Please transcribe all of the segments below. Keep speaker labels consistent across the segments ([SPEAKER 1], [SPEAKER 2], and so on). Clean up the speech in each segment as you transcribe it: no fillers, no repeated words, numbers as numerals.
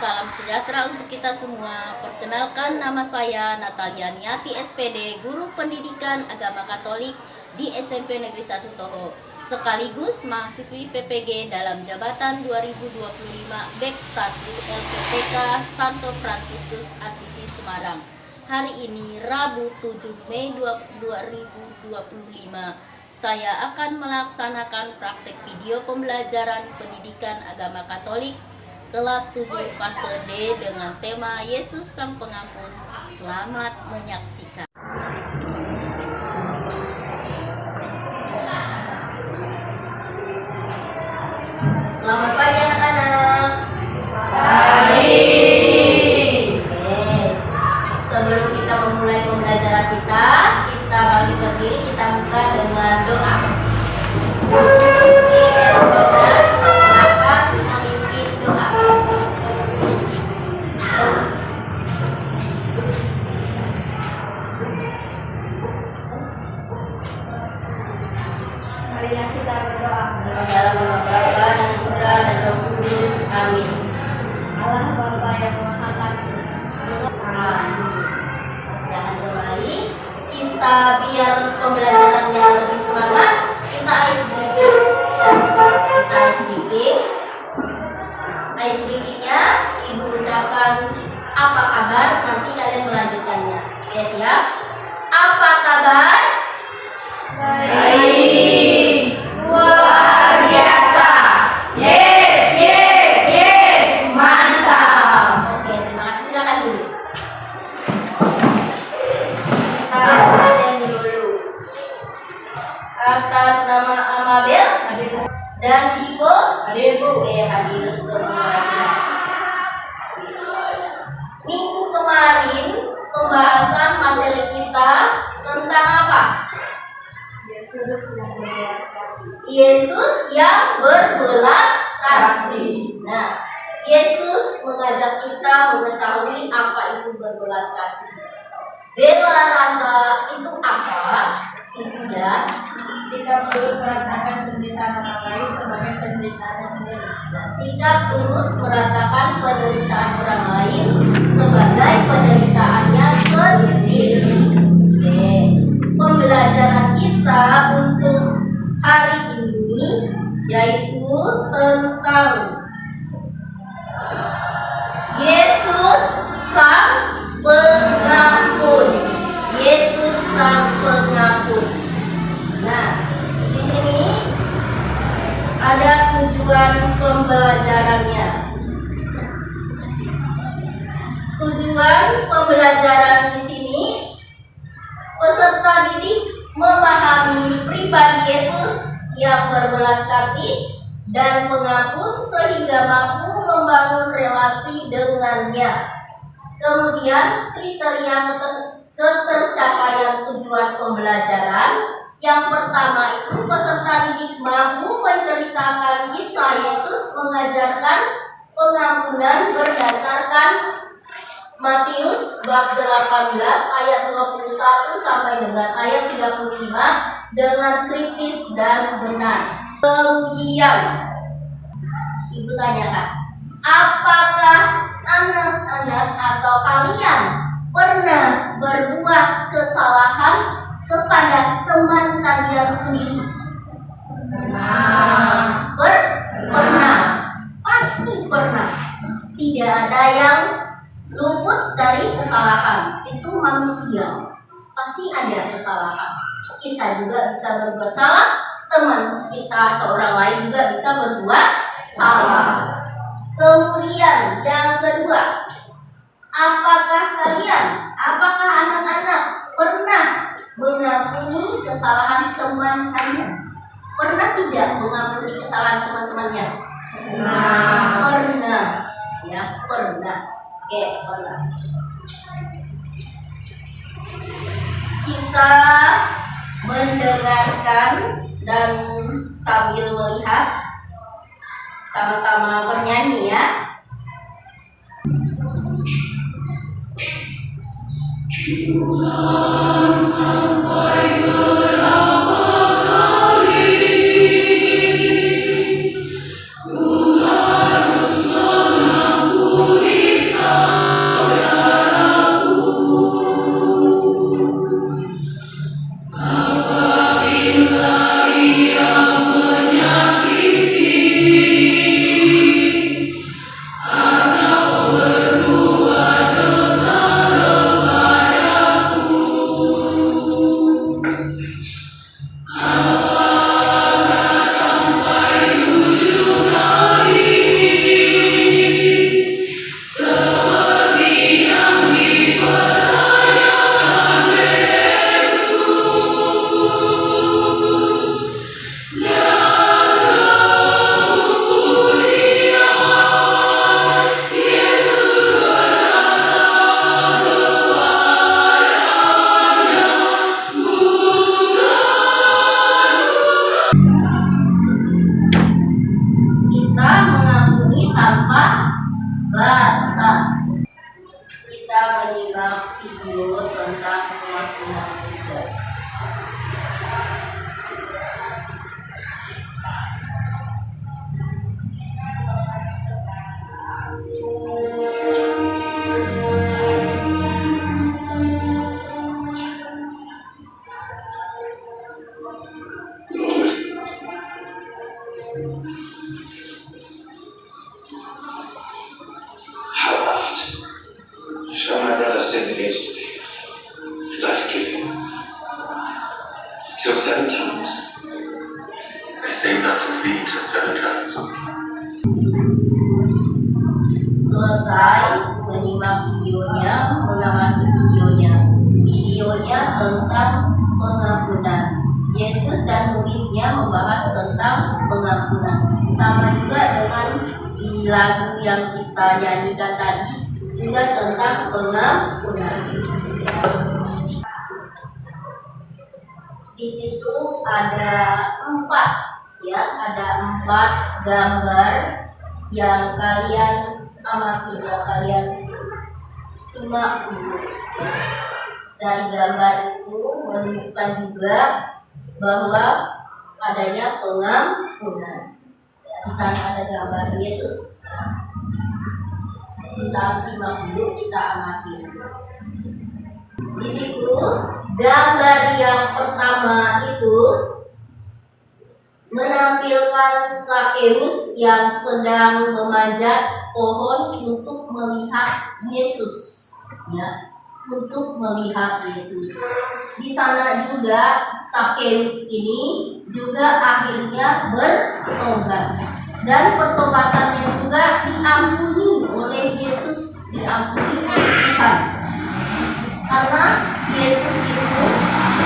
[SPEAKER 1] salam sejahtera untuk kita semua. Perkenalkan, nama saya Natalia Niati SPD, Guru Pendidikan Agama Katolik di SMP Negeri 1 Toho, sekaligus mahasiswi PPG dalam jabatan 2025 BEK 1 LPPK Santo Fransiskus Asisi Semarang. Hari ini Rabu 7 Mei 2025, saya akan melaksanakan praktek video pembelajaran pendidikan agama Katolik kelas 7 fase D dengan tema Yesus Sang Pengampun. Selamat menyaksikan. Selamat pagi anak-anak.
[SPEAKER 2] Pagi.
[SPEAKER 1] Oke. Sebelum kita memulai pembelajaran kita bangkit berdiri, kita buka dengan doa. Silakan memimpin doa.
[SPEAKER 2] Marilah kita berdoa.
[SPEAKER 1] Dalam nama Bapa dan Putra dan Roh Kudus. Amin.
[SPEAKER 2] Allah Bapa yang Maha Kasih.
[SPEAKER 1] Amin. Jangan kembali. Kita biar pembelajarannya lebih semangat, kita ice breaking. Kita ice breaking. Ice breakingnya Ibu ucapkan apa kabar, nanti kalian melanjutkannya. Oke, siap? Apa kabar?
[SPEAKER 2] Baik. Luar biasa. Yes. Mantap.
[SPEAKER 1] Oke, terima kasih. Silakan dulu. Kita absen dulu. Atas nama Amabel dan Dipo, Oke, hadir semuanya. Minggu kemarin pembahasan materi kita tentang apa?
[SPEAKER 2] Yesus yang berbelas kasih.
[SPEAKER 1] Yesus yang berbelas kasih. Nah, Yesus mengajak kita mengetahui apa itu berbelas kasih. Bela rasa itu apa? Sintias.
[SPEAKER 2] Sikap turut merasakan penderitaan orang lain sebagai penderitaannya sendiri.
[SPEAKER 1] Sikap turut merasakan penderitaan orang lain sebagai penderitaannya sendiri. Oke. Pembelajaran kita untuk hari ini yaitu tentang Yesus Sang Pengampun. Yesus Sang Pengampun. Nah, di sini ada tujuan pembelajarannya. Tujuan pembelajaran di sini, peserta didik memahami pribadi Yesus yang berbelas kasih dan pengampun sehingga mampu membangun relasi dengannya. Kemudian kriteria ketercapaian tujuan pembelajaran. Yang pertama itu peserta didik mampu menceritakan kisah Yesus mengajarkan pengampunan berdasarkan Matius bab 18 ayat 21 sampai dengan ayat 35 dengan kritis dan benar. Kemudian Ibu tanyakan, apakah anak-anak atau kalian pernah berbuat kesalahan kepada teman kalian sendiri? Pernah. Pasti pernah. Tidak ada yang luput dari kesalahan. Itu manusia. Pasti ada kesalahan. Kita juga bisa berbuat salah, teman kita atau orang lain juga bisa berbuat salah. Kemudian yang kedua, apakah anak-anak pernah mengampuni kesalahan teman kalian? Pernah tidak mengampuni kesalahan teman-temannya? Pernah. Ya, pernah. Oke, pernah. Kita mendengarkan dan sambil melihat, sama-sama bernyanyi ya.
[SPEAKER 2] Sampai berapa kali ku harus mengampuni
[SPEAKER 1] pengampunan juga.
[SPEAKER 3] How oft shall my brother sin against me, and I forgive him? Till 7 times? I say not to thee till 7 times.
[SPEAKER 1] Selesai menyimak videonya, mengamati videonya. Videonya tentang pengampunan. Yesus dan muridnya membahas tentang pengampunan. Sama juga dengan di lagu yang kita nyanyikan tadi, juga tentang pengampunan. Di situ ada 4, ya, ada 4 gambar yang kalian amati, yang kalian simak dulu. Dari gambar itu menunjukkan juga bahwa adanya pengampunan. Di sana ada gambar Yesus. Kita simak dulu, kita amati. Di situ gambar yang pertama itu menampilkan Sakeus yang sedang memanjat pohon untuk melihat Yesus, ya, untuk melihat Yesus. Di sana juga Sakeus ini juga akhirnya bertobat, dan pertobatannya juga diampuni oleh Yesus, diampuni oleh Tuhan. Karena Yesus itu,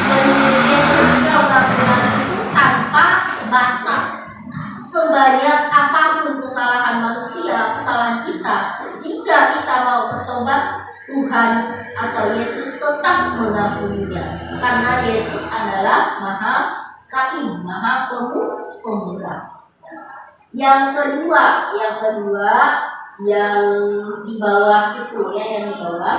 [SPEAKER 1] menurut Yesus, pengampunan itu tanpa batas. Sebanyak apapun kesalahan manusia, kesalahan kita, jika kita mau bertobat, Tuhan atau Yesus tetap mengampuninya. Karena Yesus adalah Maha Rahim, Maha Pemurah. Yang kedua yang di bawah itu, ya, yang di bawah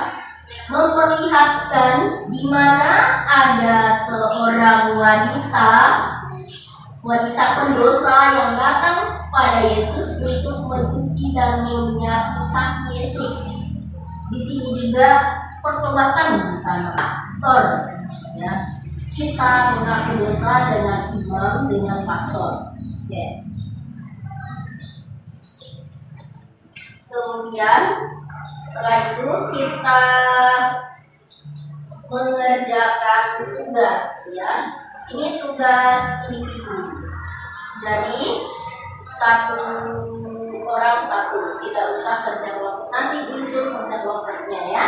[SPEAKER 1] memperlihatkan di mana ada seorang wanita pendosa yang datang pada Yesus untuk mencuci dan meminyaki kaki Yesus. Di sini juga pertobatan di sana, ya. Kita mengaku dosa dengan imam, dengan pastor. Okay. Kemudian setelah itu kita mengerjakan tugas, ya. Ini tugas individu. Jadi satu orang satu, tidak usah kerja kelompok. Nanti disuruh kerja kelompoknya, ya.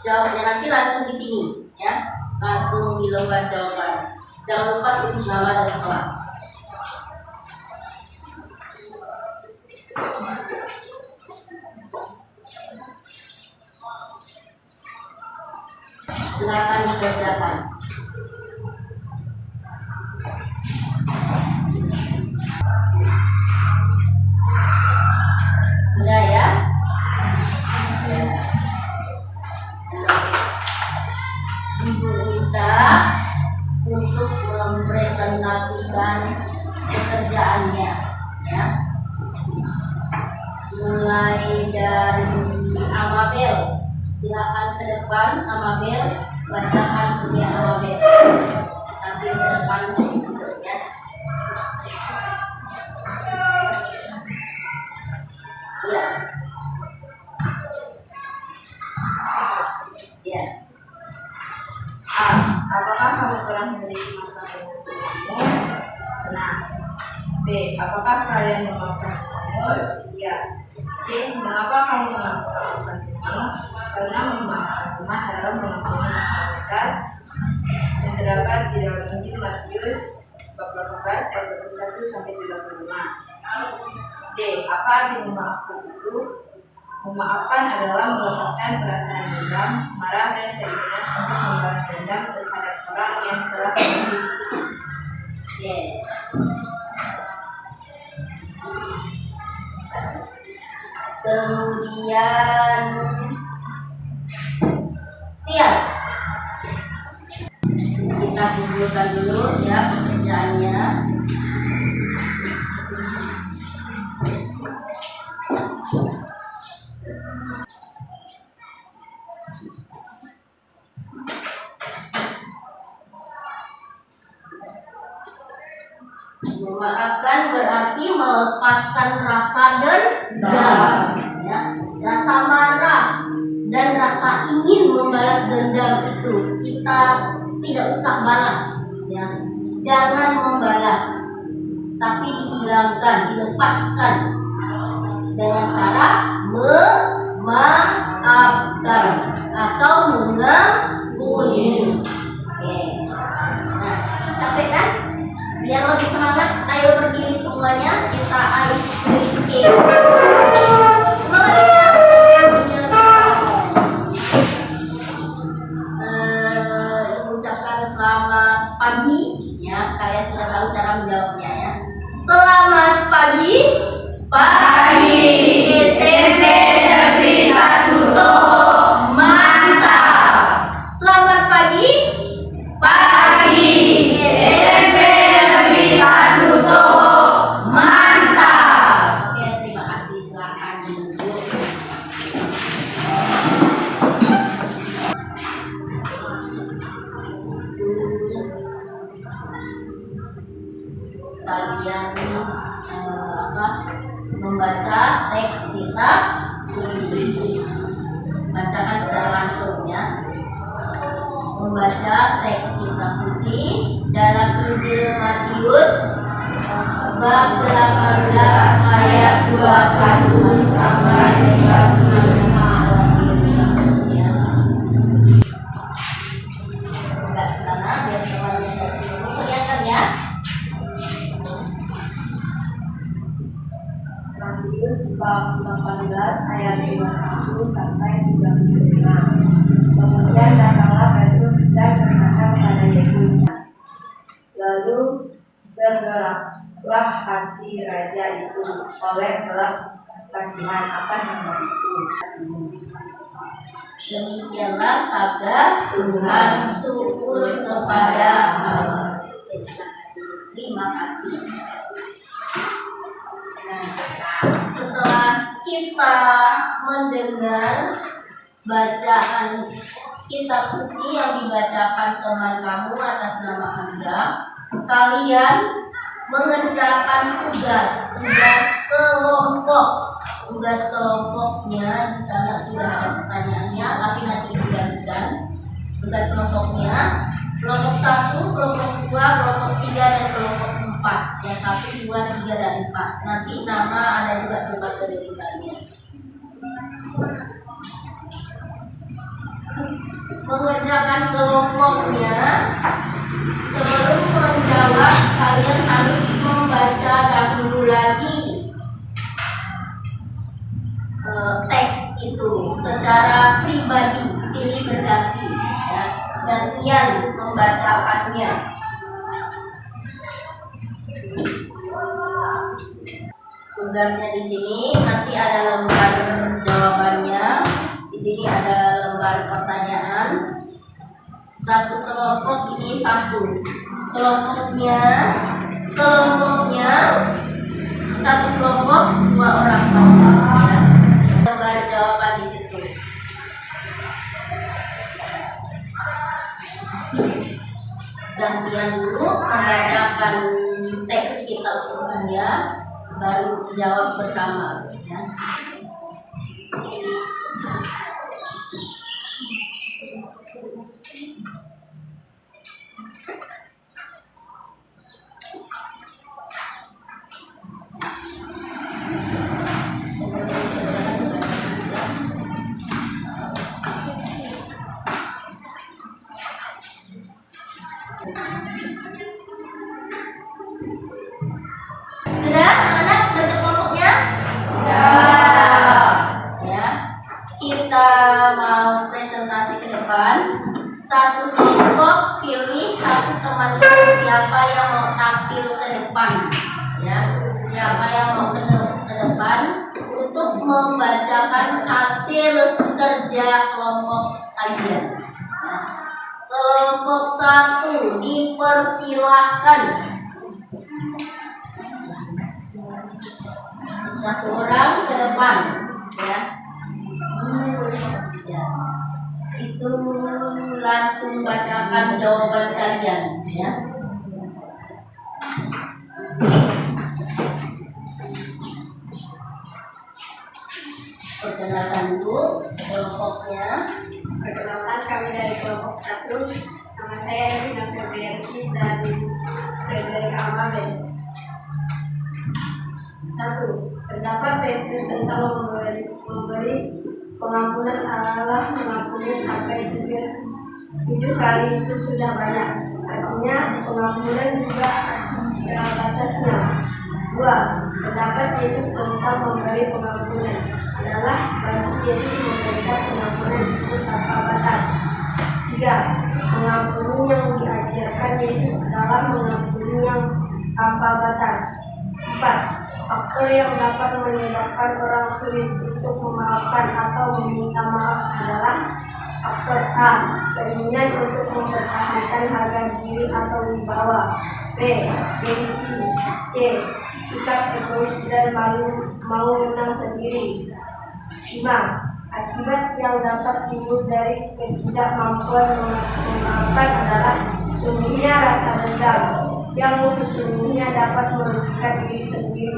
[SPEAKER 1] Jawabnya nanti langsung di sini, ya. Langsung di lembar jawaban. Jangan lupa tulis nama dan kelas. Silakan dikerjakan. Sudah, ya? Ya. Ibu minta untuk mempresentasikan pekerjaannya, ya. Mulai dari Amabel. Silakan ke depan, Amabel, bacakan punya Amabel. Sambil ke depan gitu, ya. Iya. Iya.
[SPEAKER 2] A. Apakah kamu pernah memiliki masalah dengan temanmu? Nah. B. Apakah kalian memaafkan temanmu? Ya. C. Mengapa kamu memaafkan teman? Karena memaafkan teman adalah mengampuni aktivitas yang terdapat di dalam Injil Matius bab 18 ayat 21 sampai 35. D. Apa arti memaafkan itu? Memaafkan adalah melepaskan perasaan dendam, marah, dan keinginan untuk membalas dendam terhadap orang yang telah menyakiti.
[SPEAKER 1] kemudian Tias. Kita kumpulkan dulu ya pekerjaannya. Memaafkan berarti melepaskan rasa dendam, ya. Rasa marah dan rasa ingin membalas dendam itu kita tidak usah balas, ya. Jangan membalas, tapi dihilangkan, dilepaskan dengan cara memaafkan atau mengampuni. Oke. Nah, capek kan? Biar lebih semangat, ayo berdiri semuanya. Kita ice breathing. Semangat ya. Ucapkan selamat pagi ya. Kalian sudah tahu cara menjawabnya ya. Selamat pagi. Pagi SMP Negeri 1 Toho. Mantap. Selamat pagi. Pagi SMP Negeri 1 Toho. Mantap. Oke, terima kasih. Silakan duduk. Kalian membaca teks kitab suci. Bacakan secara langsung ya. Membaca teks kitab suci dalam Injil Matius bab 18 ayat 21 sampai 35. Ya. Enggak ke sana biar temannya kelihatan ya.
[SPEAKER 2] Matius bab 18 ayat 21 sampai 35. Kemudian datanglah Petrus dan berkata kepada Yesus, lalu bergeraklah hati raja itu oleh belas kasihan akan hamba itu.
[SPEAKER 1] Demikianlah sabda Tuhan, syukur kepada Allah. Terima kasih. Nah, setelah kita mendengar bacaan kitab suci yang dibacakan teman kamu atas nama Anda, kalian mengerjakan tugas kelompok. Tugas kelompoknya di sana sudah ada pertanyaannya, tapi nanti dibagikan. Tugas kelompoknya kelompok 1, kelompok 2, kelompok 3 dan kelompok 4. Yang 1, 2, 3 dan 4. Nanti nama ada juga tempat penulisannya. Mengerjakan kelompoknya, sebelum menjawab kalian harus membaca dahulu lagi teks itu secara pribadi, silih berganti ya, gantian membacakannya. Tugasnya di sini nanti ada lembar jawabannya. Di sini ada lembar pertanyaan. Satu kelompok ini satu. Kelompoknya satu kelompok 2 orang saja. Ya. Lembar jawaban di situ. Gantian dulu membacakan teks kitab sucinya, baru dijawab bersama. Ya. Sudah, anak-anak baca kelompoknya? Sudah. Ya, kita mau presentasi ke depan. Satu kelompok pilih satu teman kita siapa yang mau tampil ke depan. Ya, siapa yang mau ke depan untuk membacakan hasil kerja kelompok kalian. Nah, kelompok 1 dipersilahkan. Satu orang ke depan, ya. Ya. Itu langsung bacakan jawaban kalian, ya. Perkenalkan dulu kelompoknya.
[SPEAKER 4] Perkenalkan, kami dari kelompok 1. Nama saya Rina Febrianti dari Frederick Amaben. 1. Terdapat Yesus tentang memberi pengampunan. Allah mengampuni sampai 7 kali, itu sudah banyak. Artinya pengampunan juga ada batasnya. 2. Terdapat Yesus tentang memberi pengampunan adalah berarti Yesus memberikan pengampunan itu tanpa batas. 3. Mengampuni yang diajarkan Yesus adalah mengampuni yang tanpa batas. 4. Faktor yang dapat menyebabkan orang sulit untuk memaafkan atau meminta maaf adalah faktor A. Keinginan untuk mempertahankan harga diri atau wibawa. B. Gengsi. C. Sikap egois dan mau menang sendiri. 5. Akibat yang dapat timbul dari ketidakmampuan memaafkan adalah tumbuhnya rasa dendam yang sesungguhnya dapat merugikan diri sendiri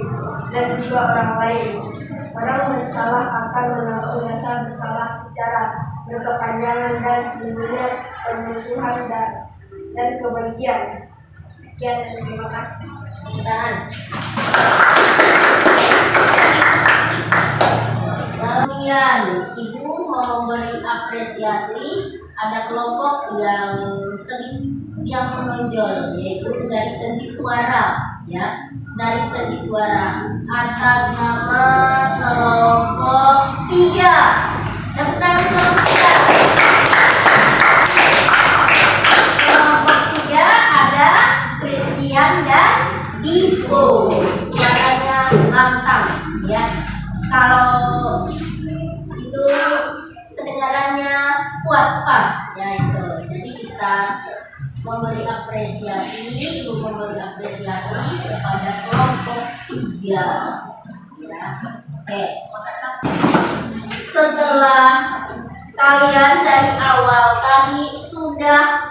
[SPEAKER 4] dan juga orang lain. Orang bersalah akan menanggung rasa bersalah secara berkepanjangan dan timbulnya permusuhan dan kebencian. Sekian dan terima kasih.
[SPEAKER 1] Tahan. Kemudian Ibu mau memberi apresiasi. Ada kelompok yang menonjol, yaitu dari segi suara, ya, dari segi suara. Atas nama kelompok 3, tepuk tangan kelompok 3. Kelompok 3 ada Christian dan Ibu. Suaranya lantang, ya. Kalau itu kedengarannya kuat pas, ya itu. Jadi kita memberi apresiasi kepada kelompok 3, ya. Oke. Setelah kalian dari awal tadi sudah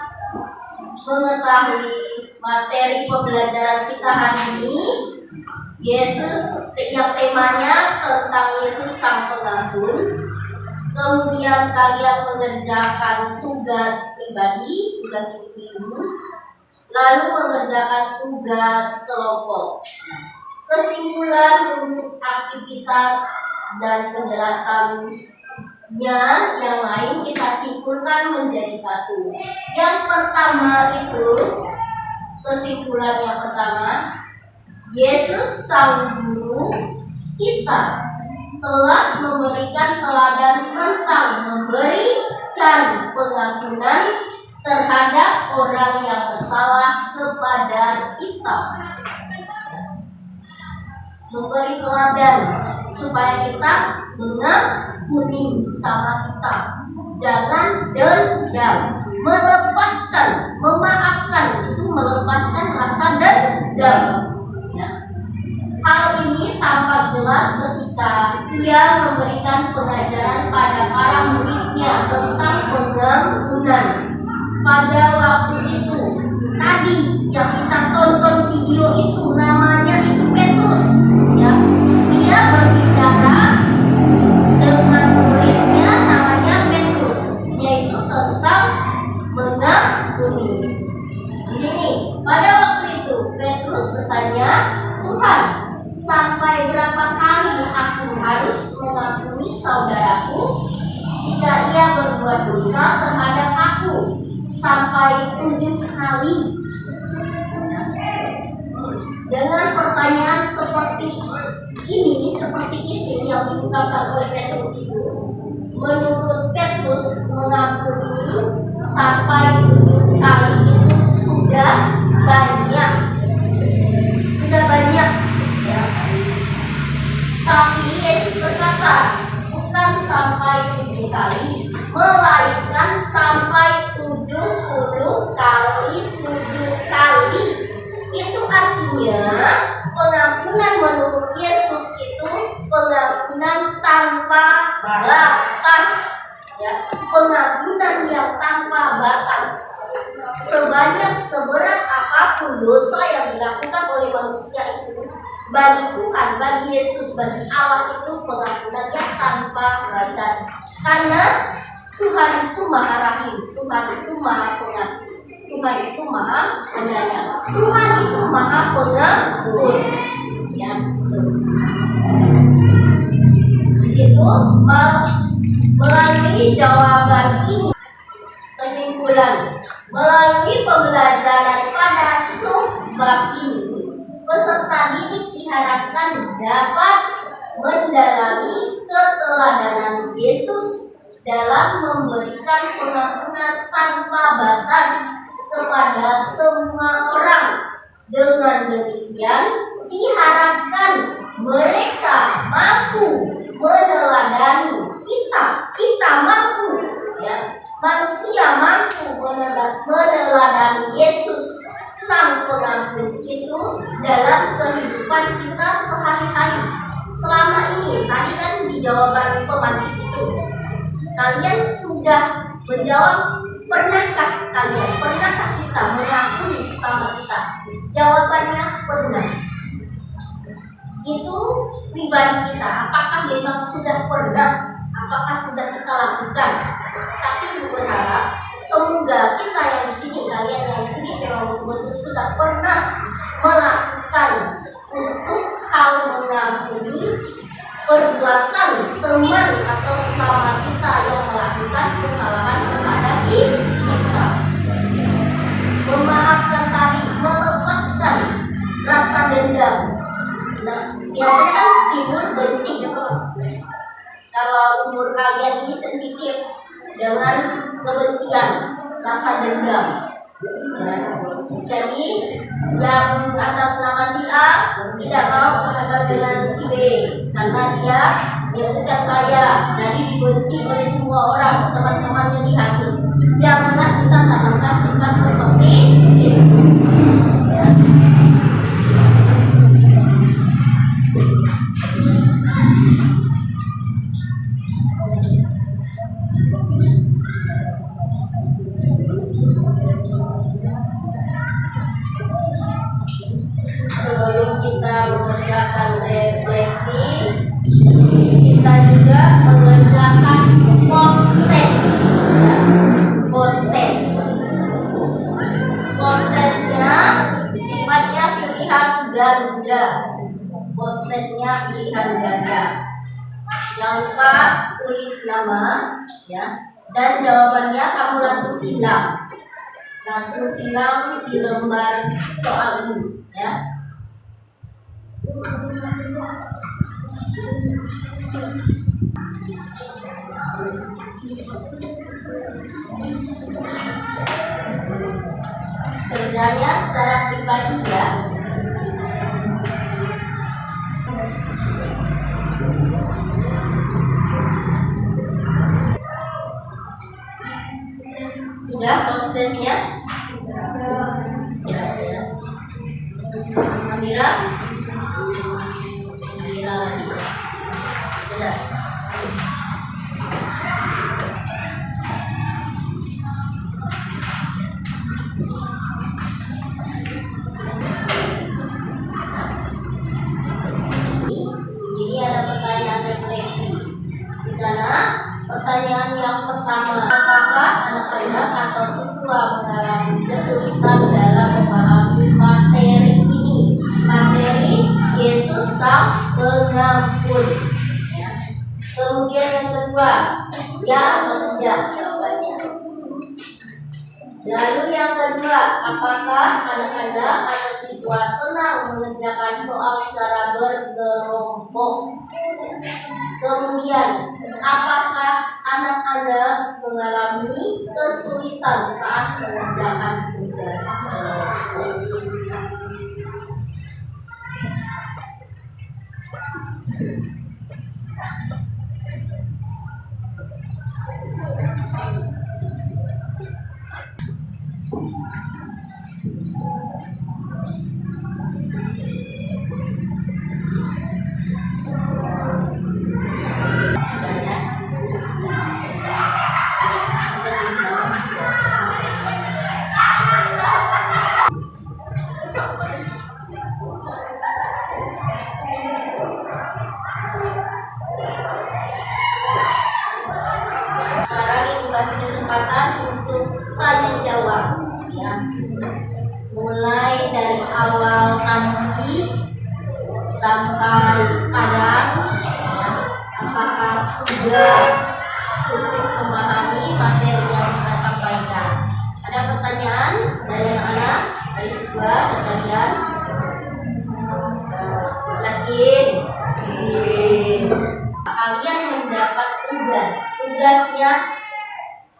[SPEAKER 1] mengetahui materi pembelajaran kita hari ini, Yesus, yang temanya tentang Yesus Sang Pengampun. Kemudian kalian mengerjakan tugas pribadi, tugas individu, lalu mengerjakan tugas kelompok. Kesimpulan untuk aktivitas dan penjelasannya yang lain kita simpulkan menjadi satu. Yang pertama itu, kesimpulan yang pertama, Yesus Sang Guru kita telah memberikan teladan tentang memberikan pengampunan terhadap orang yang bersalah kepada kita. Memberi teladan supaya kita mengampuni sesama kita. Jangan dendam, melepaskan, memaafkan, itu melepaskan rasa dendam. Ya. Hal ini tampak jelas ketika ia memberikan pengajaran pada para muridnya tentang pengampunan. Pada waktu itu, tadi yang kita tonton video itu namanya itu Petrus, ya. Dia berbicara dengan muridnya namanya Petrus, yaitu tentang mengampuni. Di sini, pada waktu itu Petrus bertanya, Tuhan, sampai berapa kali aku harus mengampuni saudaraku jika ia berbuat dosa terhadap aku? Sampai 7 kali. Dengan pertanyaan seperti ini yang diungkapkan oleh Petrus itu, menurut Petrus mengampuni sampai 7 kali itu sudah banyak. Sudah banyak, ya. Tapi Yesus berkata,
[SPEAKER 4] artinya pengampunan menurut Yesus itu pengampunan tanpa batas, ya, pengampunan yang tanpa batas. Sebanyak seberat apapun dosa yang dilakukan oleh manusia itu, bagi Tuhan, bagi Yesus, bagi Allah itu pengampunannya tanpa batas. Karena Tuhan itu maha rahim, Tuhan itu maha pengasih, Tuhan itu maha penyayang, Tuhan itu maha pengampun. Ya. Di situ melalui jawaban ini, kesimpulan, melalui pembelajaran pada subbab ini, peserta didik diharapkan dapat mendalami keteladanan Yesus dalam memberikan pengampunan tanpa batas kepada semua orang. Dengan demikian diharapkan mereka mampu meneladani kita mampu, ya, manusia mampu meneladani Yesus Sang Pengampun itu dalam kehidupan kita sehari-hari. Selama ini, tadi kan di jawaban pembangkit itu, kalian sudah menjawab, pernahkah kita mengampuni sesama kita? Jawabannya pernah. Itu pribadi kita, apakah memang sudah pernah, apakah sudah kita lakukan? Tapi berharap semoga kita yang di sini, kalian yang di sini memang betul-betul sudah pernah melakukan untuk hal mengampuni perbuatan teman atau sesama kita yang melakukan kesalahan kepada kita. Memaafkan tadi, melepaskan rasa dendam. Nah, biasanya kan timbul benci ya. Kalau umur kalian ini sensitif dengan kebencian, rasa dendam, ya. Jadi yang atas nama si A tidak mau berhadapan dengan si B karena dia bukan saya, jadi dibenci oleh semua orang, teman-temannya dihasut. Janganlah kita tanamkan sifat seperti itu, ya. Sebelum kita mengerjakan refleksi, kita juga mengerjakan post test, ya. Post test. Post testnya sifatnya pilihan ganda. Post testnya pilihan ganda. Jangan lupa tulis nama, ya, dan jawabannya kamu langsung silang di lembar soal ini, ya. Kerjanya secara pribadi, ya. Sudah prosesnya? Ya. Amira lagi. Sudah. Jadi ada pertanyaan refleksi. Di sana pertanyaan yang pertama, apakah anak-anak atau siswa mengalami kesulitan dalam memahami materi ini? Materi Yesus Sang Pengampun. Ya. Kemudian yang kedua, ya atau tidak jawabannya. Lalu yang kedua, apakah anak-anak atau siswa senang mengerjakan soal secara berkelompok? Kemudian, apakah anak-anak mengalami kesulitan saat mengerjakan tugas kelompok?
[SPEAKER 1] tadi sampai sekarang, apakah sudah cukup memahami materi yang kita sampaikan? Ada pertanyaan dari anak-anak, dari siswa dan kalian? Yakin? Kalian mendapat tugasnya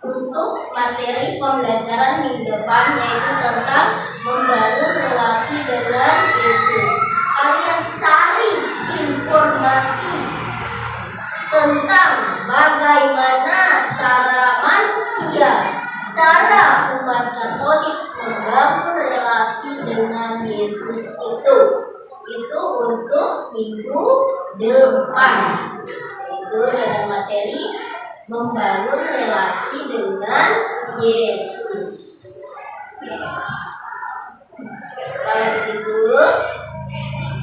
[SPEAKER 1] untuk materi pembelajaran minggu depan, yaitu tentang membangun relasi dengan Yesus. Kalian cari informasi tentang bagaimana cara umat Katolik membangun relasi dengan Yesus itu untuk minggu depan, yaitu dengan materi membangun relasi dengan Yesus. Kalau begitu,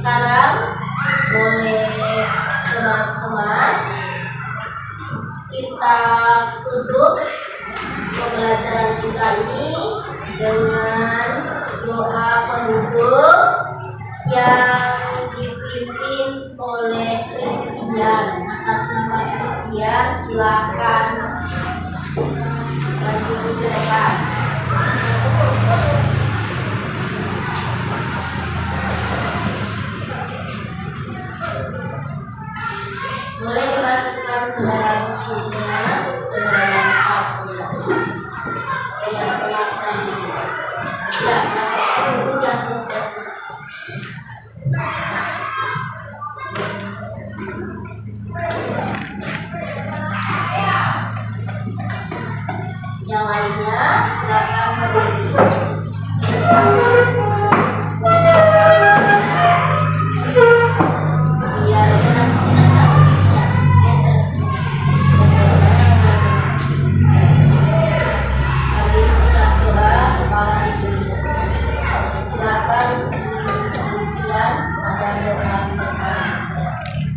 [SPEAKER 1] sekarang boleh kemas-kemas. Kita tutup pembelajaran kita ini dengan doa penutup yang dipimpin oleh Christian. Atas nama Christian, silakan maju ke depan. Boleh dimasukkan saudara bukunya ke dalam tasnya. Saya jelaskan dulu. Ya, itu yang proses. Yang lainnya silakan berdiri. Biar enak berdirinya. Geser. Habis doa kepala ibu. Silakan kemudian ada doa di depan.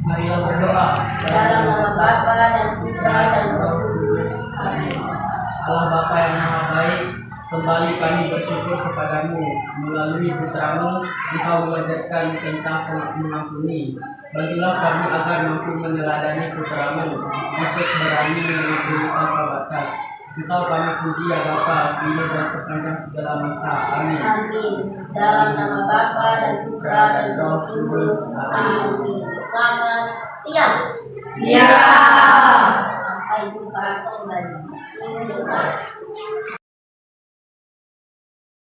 [SPEAKER 5] Marilah berdoa.
[SPEAKER 1] Dalam nama Bapa dan Putra dan Roh Kudus. Amin.
[SPEAKER 5] Allah Bapa yang Maha Baik, kembali kami bersyukur kepadamu. Melalui putramu, Engkau mengajarkan tentang mengampuni. Bantulah kami agar mampu meneladani putramu untuk berani mengampuni tanpa batas. Engkau kami puji ya Bapa, kini dan sepanjang segala masa. Amin.
[SPEAKER 1] Amin. Dalam nama Bapa dan Putra dan Roh Kudus. Amin. Selamat siang.
[SPEAKER 4] Siap.
[SPEAKER 1] Sampai jumpa kembali minggu depan.